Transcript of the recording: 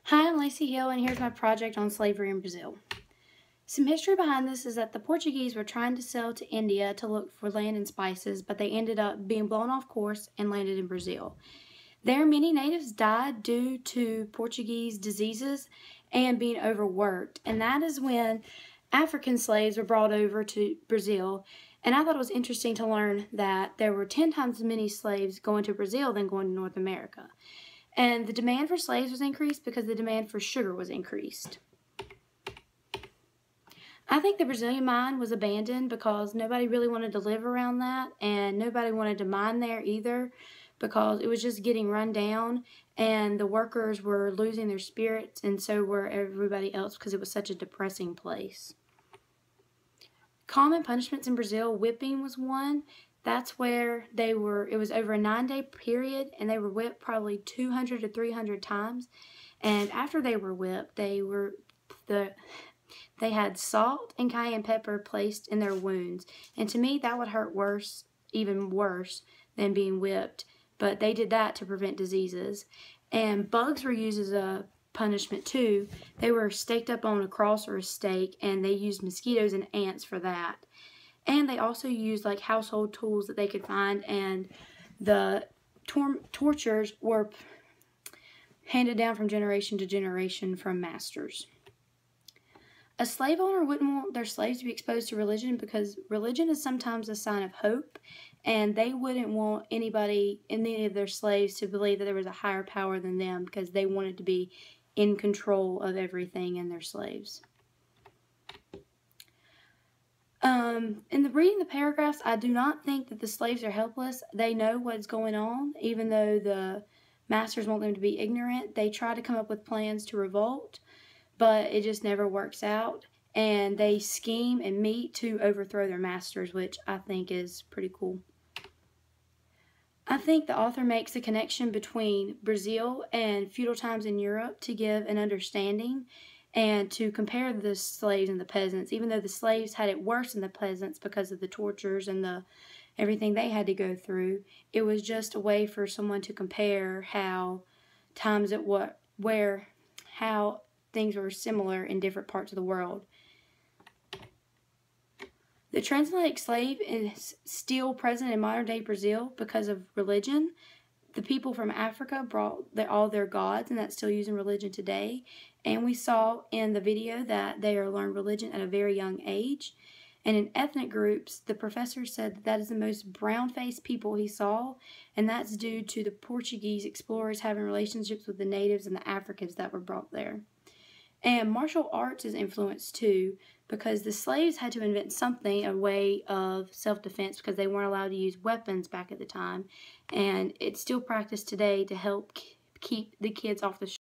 Hi, I'm Lacey Hill, and here's my project on slavery in Brazil. Some history behind this is that the Portuguese were trying to sail to India to look for land and spices, but they ended up being blown off course and landed in Brazil. There, many natives died due to Portuguese diseases and being overworked, and that is when African slaves were brought over to Brazil. And I thought it was interesting to learn that there were 10 times as many slaves going to Brazil than going to North America. And the demand for slaves was increased because the demand for sugar was increased. I think the Brazilian mine was abandoned because nobody really wanted to live around that, and nobody wanted to mine there either because it was just getting run down, and the workers were losing their spirits, and so were everybody else because it was such a depressing place. Common punishments in Brazil, whipping was one. That's where it was over a 9-day period, and they were whipped probably 200 to 300 times. And after they were whipped, they had salt and cayenne pepper placed in their wounds. And to me, that would hurt worse, even worse, than being whipped. But they did that to prevent diseases. And bugs were used as a punishment too. They were staked up on a cross or a stake, and they used mosquitoes and ants for that. And they also used like household tools that they could find, and the tortures were handed down from generation to generation from masters. A slave owner wouldn't want their slaves to be exposed to religion because religion is sometimes a sign of hope, and they wouldn't want any of their slaves to believe that there was a higher power than them because they wanted to be in control of everything and their slaves. In reading the paragraphs, I do not think that the slaves are helpless. They know what's going on, even though the masters want them to be ignorant. They try to come up with plans to revolt, but it just never works out. And they scheme and meet to overthrow their masters, which I think is pretty cool. I think the author makes a connection between Brazil and feudal times in Europe to give an understanding and to compare the slaves and the peasants, even though the slaves had it worse than the peasants because of the tortures and everything they had to go through. It was just a way for someone to compare how things were similar in different parts of the world. The transatlantic slave is still present in modern-day Brazil because of religion. The people from Africa brought all their gods, and that's still used in religion today. And we saw in the video that they learned religion at a very young age. And in ethnic groups, the professor said that is the most brown-faced people he saw, and that's due to the Portuguese explorers having relationships with the natives and the Africans that were brought there. And martial arts is influenced too, because the slaves had to invent something, a way of self-defense, because they weren't allowed to use weapons back at the time. And it's still practiced today to help keep the kids off the